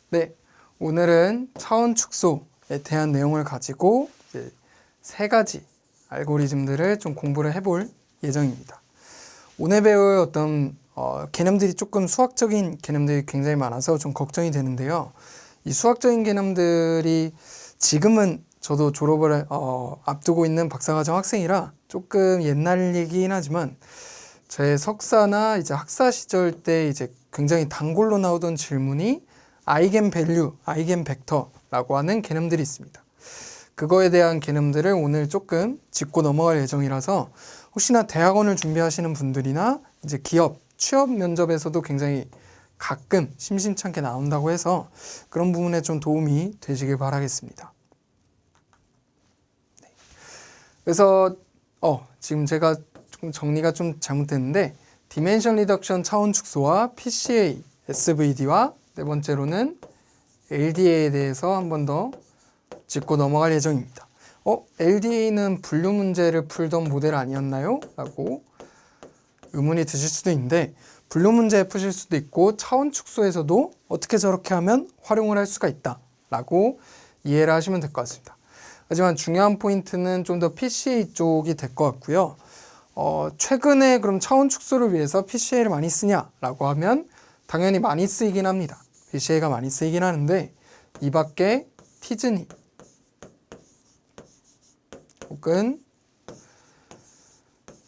네, 오늘은 차원 축소에 대한 내용을 가지고 이제 세 가지 알고리즘들을 좀 공부를 해볼 예정입니다. 오늘 배울 어떤 개념들이 조금 수학적인 개념들이 굉장히 많아서 좀 걱정이 되는데요. 이 수학적인 개념들이 지금은 저도 졸업을 앞두고 있는 박사과정 학생이라 조금 옛날 얘기긴 하지만 제 석사나 이제 학사 시절 때 이제 굉장히 단골로 나오던 질문이 아이겐 밸류, 아이겐 벡터라고 하는 개념들이 있습니다. 그거에 대한 개념들을 오늘 조금 짚고 넘어갈 예정이라서 혹시나 대학원을 준비하시는 분들이나 이제 기업, 취업 면접에서도 굉장히 가끔 심심찮게 나온다고 해서 그런 부분에 좀 도움이 되시길 바라겠습니다. 네. 그래서 지금 제가 조금 정리가 좀 잘못됐는데 디멘션 리덕션 차원 축소와 PCA, SVD와 네 번째로는 LDA에 대해서 한 번 더 짚고 넘어갈 예정입니다. LDA는 분류 문제를 풀던 모델 아니었나요? 라고 의문이 드실 수도 있는데 분류 문제 푸실 수도 있고 차원 축소에서도 어떻게 저렇게 하면 활용을 할 수가 있다 라고 이해를 하시면 될 것 같습니다. 하지만 중요한 포인트는 좀 더 PCA 쪽이 될 것 같고요. 최근에 그럼 차원 축소를 위해서 PCA를 많이 쓰냐 라고 하면 당연히 많이 쓰이긴 합니다. PCA가 많이 쓰이긴 하는데 이 밖에 티즈니 혹은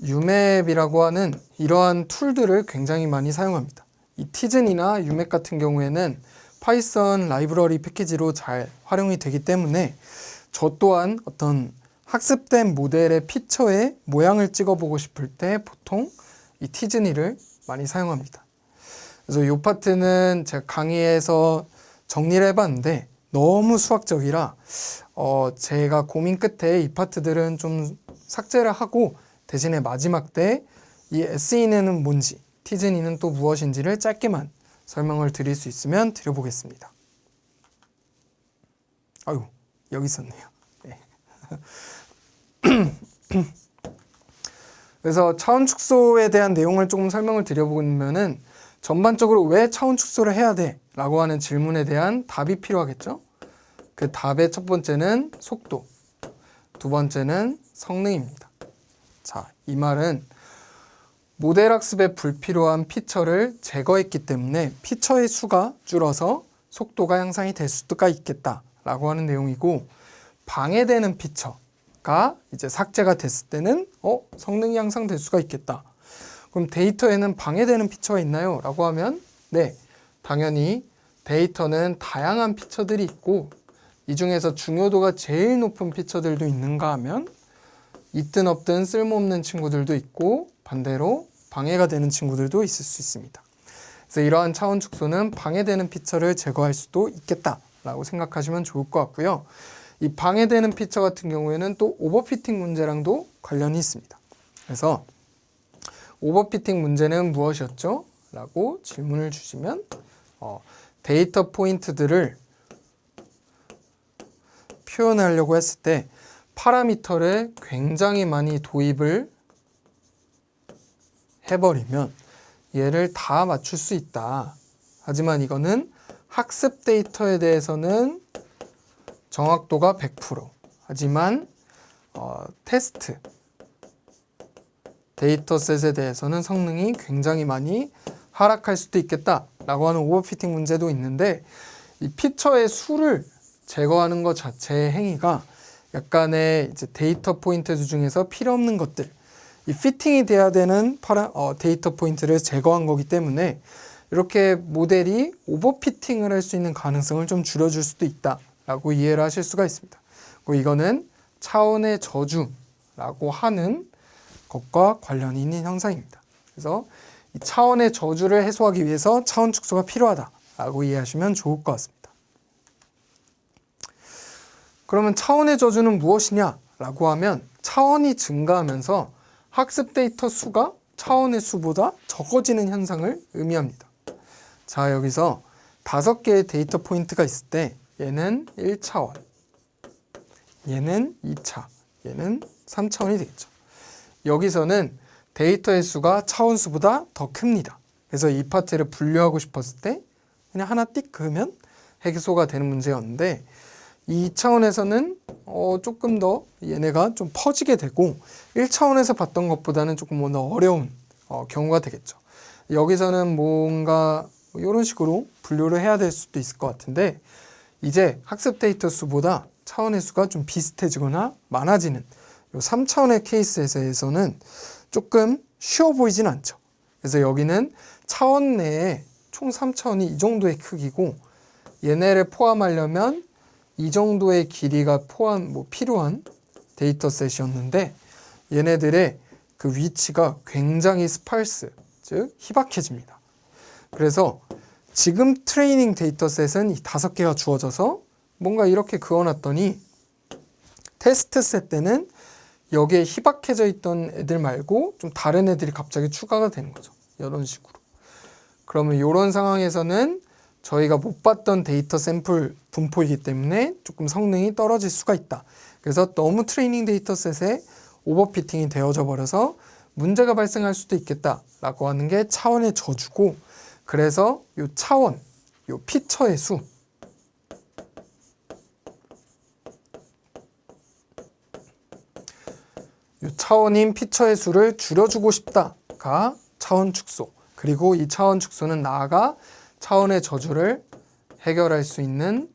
유맵이라고 하는 이러한 툴들을 굉장히 많이 사용합니다. 이 티즈니나 유맵 같은 경우에는 파이썬 라이브러리 패키지로 잘 활용이 되기 때문에 저 또한 어떤 학습된 모델의 피처의 모양을 찍어보고 싶을 때 보통 이 티즈니를 많이 사용합니다. 그래서 이 파트는 제가 강의에서 정리를 해봤는데 너무 수학적이라 제가 고민 끝에 이 파트들은 좀 삭제를 하고 대신에 마지막 때 이 SE는 뭔지, 티즈니는 또 무엇인지를 짧게만 설명을 드릴 수 있으면 드려보겠습니다. 아유, 여기 있었네요. 네. 그래서 차원 축소에 대한 내용을 조금 설명을 드려보면은 전반적으로 왜 차원 축소를 해야 돼? 라고 하는 질문에 대한 답이 필요하겠죠? 그 답의 첫 번째는 속도, 두 번째는 성능입니다. 자, 이 말은 모델 학습에 불필요한 피처를 제거했기 때문에 피처의 수가 줄어서 속도가 향상이 될 수가 있겠다 라고 하는 내용이고 방해되는 피처가 이제 삭제가 됐을 때는 성능이 향상될 수가 있겠다. 그럼 데이터에는 방해되는 피처가 있나요? 라고 하면 네, 당연히 데이터는 다양한 피처들이 있고 이 중에서 중요도가 제일 높은 피처들도 있는가 하면 있든 없든 쓸모없는 친구들도 있고 반대로 방해가 되는 친구들도 있을 수 있습니다. 그래서 이러한 차원 축소는 방해되는 피처를 제거할 수도 있겠다라고 생각하시면 좋을 것 같고요. 이 방해되는 피처 같은 경우에는 또 오버피팅 문제랑도 관련이 있습니다. 그래서 오버피팅 문제는 무엇이었죠? 라고 질문을 주시면 데이터 포인트들을 표현하려고 했을 때 파라미터를 굉장히 많이 도입을 해버리면 얘를 다 맞출 수 있다. 하지만 이거는 학습 데이터에 대해서는 정확도가 100%. 하지만 테스트 데이터셋에 대해서는 성능이 굉장히 많이 하락할 수도 있겠다라고 하는 오버피팅 문제도 있는데 이 피처의 수를 제거하는 것 자체의 행위가 약간의 이제 데이터 포인트 중에서 필요 없는 것들, 이 피팅이 돼야 되는 데이터 포인트를 제거한 거기 때문에 이렇게 모델이 오버피팅을 할 수 있는 가능성을 좀 줄여줄 수도 있다라고 이해를 하실 수가 있습니다. 그리고 이거는 차원의 저주라고 하는 것과 관련이 있는 현상입니다. 그래서 이 차원의 저주를 해소하기 위해서 차원 축소가 필요하다라고 이해하시면 좋을 것 같습니다. 그러면 차원의 저주는 무엇이냐라고 하면 차원이 증가하면서 학습 데이터 수가 차원의 수보다 적어지는 현상을 의미합니다. 자, 여기서 5개의 데이터 포인트가 있을 때 얘는 1차원, 얘는 2차, 얘는 3차원이 되겠죠. 여기서는 데이터의 수가 차원 수보다 더 큽니다. 그래서 이 파트를 분류하고 싶었을 때 그냥 하나 띡 그으면 해소가 되는 문제였는데 2차원에서는 조금 더 얘네가 좀 퍼지게 되고 1차원에서 봤던 것보다는 조금 더 어려운 경우가 되겠죠. 여기서는 뭔가 이런 식으로 분류를 해야 될 수도 있을 것 같은데 이제 학습 데이터 수보다 차원의 수가 좀 비슷해지거나 많아지는 이 3차원의 케이스에서는 조금 쉬워 보이진 않죠. 그래서 여기는 차원 내에 총 3차원이 이 정도의 크기고 얘네를 포함하려면 이 정도의 길이가 필요한 데이터셋이었는데 얘네들의 그 위치가 굉장히 스팔스, 즉 희박해집니다. 그래서 지금 트레이닝 데이터셋은 이 5개가 주어져서 뭔가 이렇게 그어놨더니 테스트 셋 때는 여기에 희박해져 있던 애들 말고 좀 다른 애들이 갑자기 추가가 되는 거죠. 이런 식으로. 그러면 이런 상황에서는 저희가 못 봤던 데이터 샘플 분포이기 때문에 조금 성능이 떨어질 수가 있다. 그래서 너무 트레이닝 데이터셋에 오버피팅이 되어져 버려서 문제가 발생할 수도 있겠다라고 하는 게 차원의 저주고, 그래서 이 차원, 이 피처의 수, 이 차원인 피처의 수를 줄여주고 싶다가 차원 축소, 그리고 이 차원 축소는 나아가 차원의 저주를 해결할 수 있는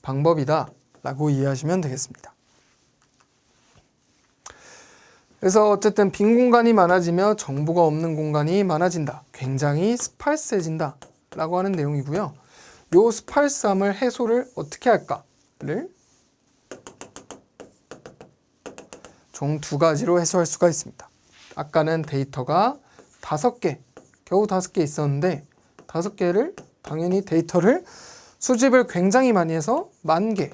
방법이다 라고 이해하시면 되겠습니다. 그래서 어쨌든 빈 공간이 많아지며 정보가 없는 공간이 많아진다. 굉장히 스팔스해진다 라고 하는 내용이고요. 이 스팔스함을 해소를 어떻게 할까를 총 2가지로 해소할 수가 있습니다. 아까는 데이터가 5개, 겨우 5개 있었는데 5개를 당연히 데이터를 수집을 굉장히 많이 해서 10,000개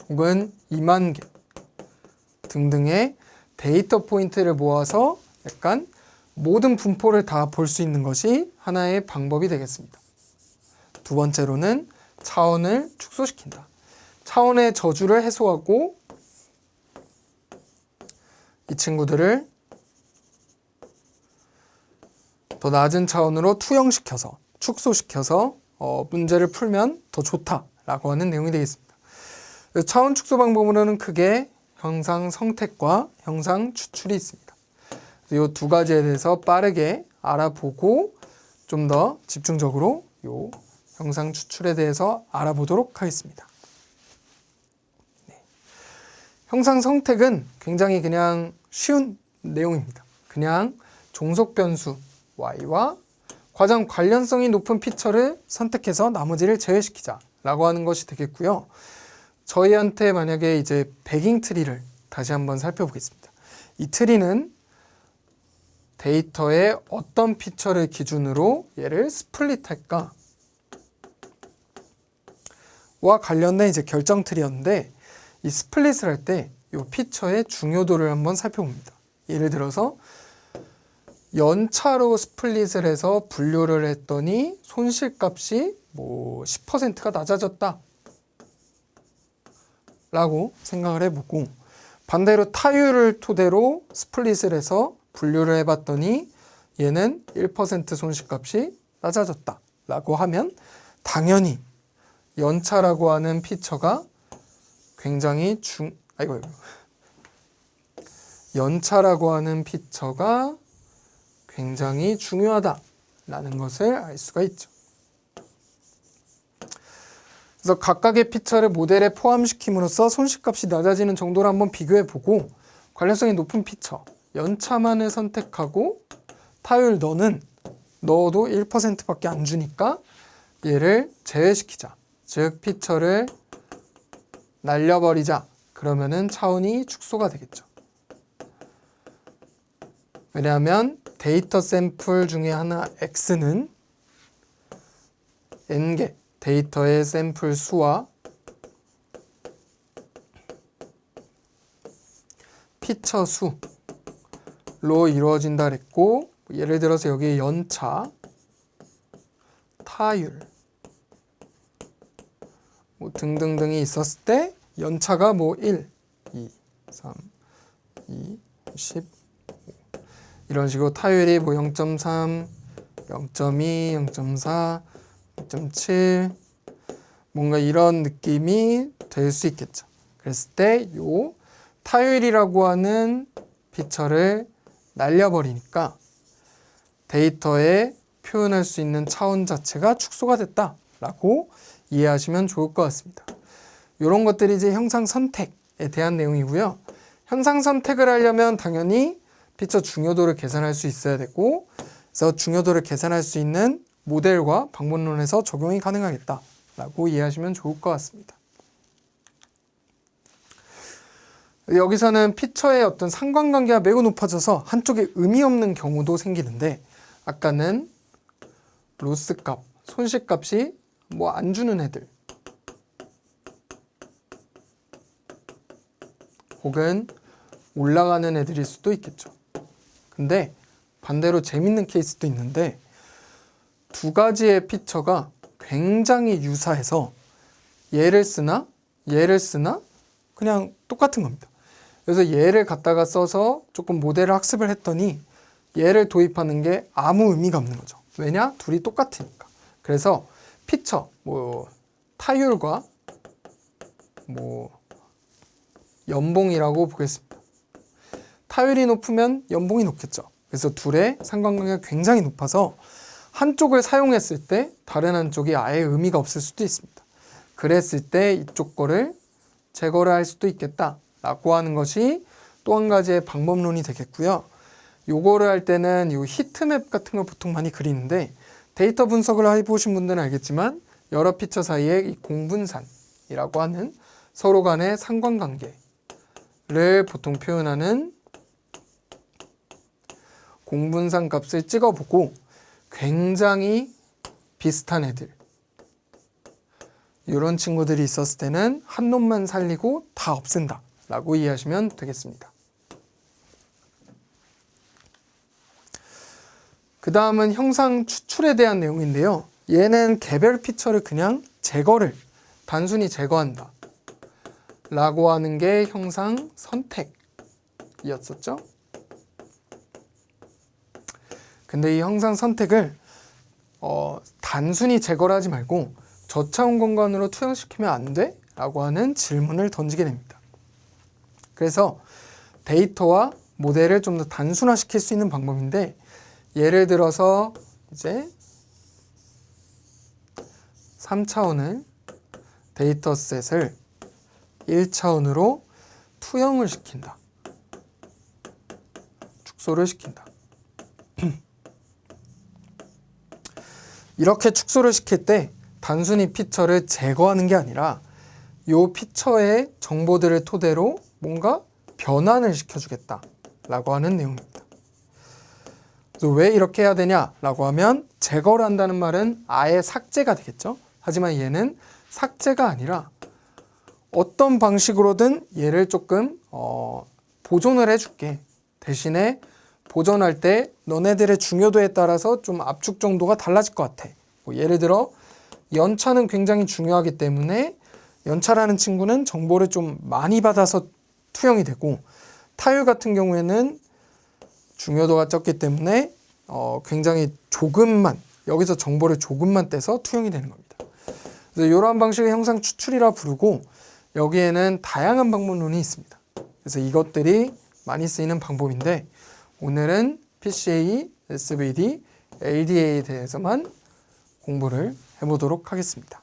혹은 20,000개 등등의 데이터 포인트를 모아서 약간 모든 분포를 다 볼 수 있는 것이 하나의 방법이 되겠습니다. 2번째로는 차원을 축소시킨다. 차원의 저주를 해소하고 이 친구들을 더 낮은 차원으로 투영시켜서 축소시켜서 문제를 풀면 더 좋다라고 하는 내용이 되겠습니다. 차원 축소 방법으로는 크게 형상 성택과 형상 추출이 있습니다. 이 2가지에 대해서 빠르게 알아보고 좀 더 집중적으로 이 형상 추출에 대해서 알아보도록 하겠습니다. 형상 성택은 굉장히 그냥 쉬운 내용입니다. 그냥 종속 변수 y와 가장 관련성이 높은 피처를 선택해서 나머지를 제외시키자 라고 하는 것이 되겠고요. 저희한테 만약에 이제 배깅 트리를 다시 한번 살펴보겠습니다. 이 트리는 데이터의 어떤 피처를 기준으로 얘를 스플릿 할까 와 관련된 이제 결정 트리였는데, 이 스플릿을 할 때 이 피처의 중요도를 한번 살펴봅니다. 예를 들어서 연차로 스플릿을 해서 분류를 했더니 손실값이 10%가 낮아졌다 라고 생각을 해보고, 반대로 타율을 토대로 스플릿을 해서 분류를 해봤더니 얘는 1% 손실값이 낮아졌다 라고 하면 당연히 연차라고 하는 피처가 굉장히 연차라고 하는 피처가 굉장히 중요하다라는 것을 알 수가 있죠. 그래서 각각의 피처를 모델에 포함시킴으로써 손실값이 낮아지는 정도를 한번 비교해보고, 관련성이 높은 피처, 연차만을 선택하고 타율 넣어도 1%밖에 안 주니까 얘를 제외시키자. 즉 피처를 날려버리자. 그러면은 차원이 축소가 되겠죠. 왜냐하면 데이터 샘플 중에 하나 x는 n개 데이터의 샘플 수와 피처 수로 이루어진다 그랬고, 예를 들어서 여기 연차, 타율 등등등이 있었을 때 연차가 1, 2, 3, 2, 10 이런 식으로 타율이 0.3, 0.2, 0.4, 0.7, 뭔가 이런 느낌이 될 수 있겠죠. 그랬을 때 요 타율이라고 하는 피처를 날려버리니까 데이터에 표현할 수 있는 차원 자체가 축소가 됐다라고 이해하시면 좋을 것 같습니다. 이런 것들이 이제 형상 선택에 대한 내용이고요. 형상 선택을 하려면 당연히 피처 중요도를 계산할 수 있어야 되고, 그래서 중요도를 계산할 수 있는 모델과 방법론에서 적용이 가능하겠다라고 이해하시면 좋을 것 같습니다. 여기서는 피처의 어떤 상관관계가 매우 높아져서 한쪽에 의미 없는 경우도 생기는데, 아까는 로스 값, 손실 값이 뭐 안 주는 애들, 혹은 올라가는 애들일 수도 있겠죠. 근데 반대로 재밌는 케이스도 있는데, 두 가지의 피처가 굉장히 유사해서 얘를 쓰나 그냥 똑같은 겁니다. 그래서 얘를 갖다가 써서 조금 모델을 학습을 했더니 얘를 도입하는 게 아무 의미가 없는 거죠. 왜냐? 둘이 똑같으니까. 그래서 피처, 타율과 연봉이라고 보겠습니다. 타율이 높으면 연봉이 높겠죠. 그래서 둘의 상관관계가 굉장히 높아서 한쪽을 사용했을 때 다른 한쪽이 아예 의미가 없을 수도 있습니다. 그랬을 때 이쪽 거를 제거를 할 수도 있겠다라고 하는 것이 또 한 가지의 방법론이 되겠고요. 요거를 할 때는 이 히트맵 같은 걸 보통 많이 그리는데, 데이터 분석을 해보신 분들은 알겠지만 여러 피처 사이에 이 공분산이라고 하는 서로 간의 상관관계를 보통 표현하는 공분산 값을 찍어보고 굉장히 비슷한 애들, 이런 친구들이 있었을 때는 한 놈만 살리고 다 없앤다 라고 이해하시면 되겠습니다. 그 다음은 형상 추출에 대한 내용인데요. 얘는 개별 피처를 그냥 단순히 제거한다 라고 하는 게 형상 선택이었었죠. 근데 이 형상 선택을 단순히 제거를 하지 말고 저차원 공간으로 투영시키면 안 돼? 라고 하는 질문을 던지게 됩니다. 그래서 데이터와 모델을 좀 더 단순화시킬 수 있는 방법인데, 예를 들어서 이제 3차원을 데이터셋을 1차원으로 투영을 시킨다. 축소를 시킨다. 이렇게 축소를 시킬 때 단순히 피처를 제거하는 게 아니라 이 피처의 정보들을 토대로 뭔가 변환을 시켜주겠다라고 하는 내용입니다. 그래서 왜 이렇게 해야 되냐라고 하면, 제거를 한다는 말은 아예 삭제가 되겠죠. 하지만 얘는 삭제가 아니라 어떤 방식으로든 얘를 조금 보존을 해줄게. 대신에 보존할 때 너네들의 중요도에 따라서 좀 압축 정도가 달라질 것 같아. 예를 들어 연차는 굉장히 중요하기 때문에 연차라는 친구는 정보를 좀 많이 받아서 투영이 되고, 타율 같은 경우에는 중요도가 적기 때문에 굉장히 조금만, 여기서 정보를 조금만 떼서 투영이 되는 겁니다. 그래서 이러한 방식을 형상 추출이라 부르고, 여기에는 다양한 방법론이 있습니다. 그래서 이것들이 많이 쓰이는 방법인데, 오늘은 PCA, SVD, LDA에 대해서만 공부를 해보도록 하겠습니다.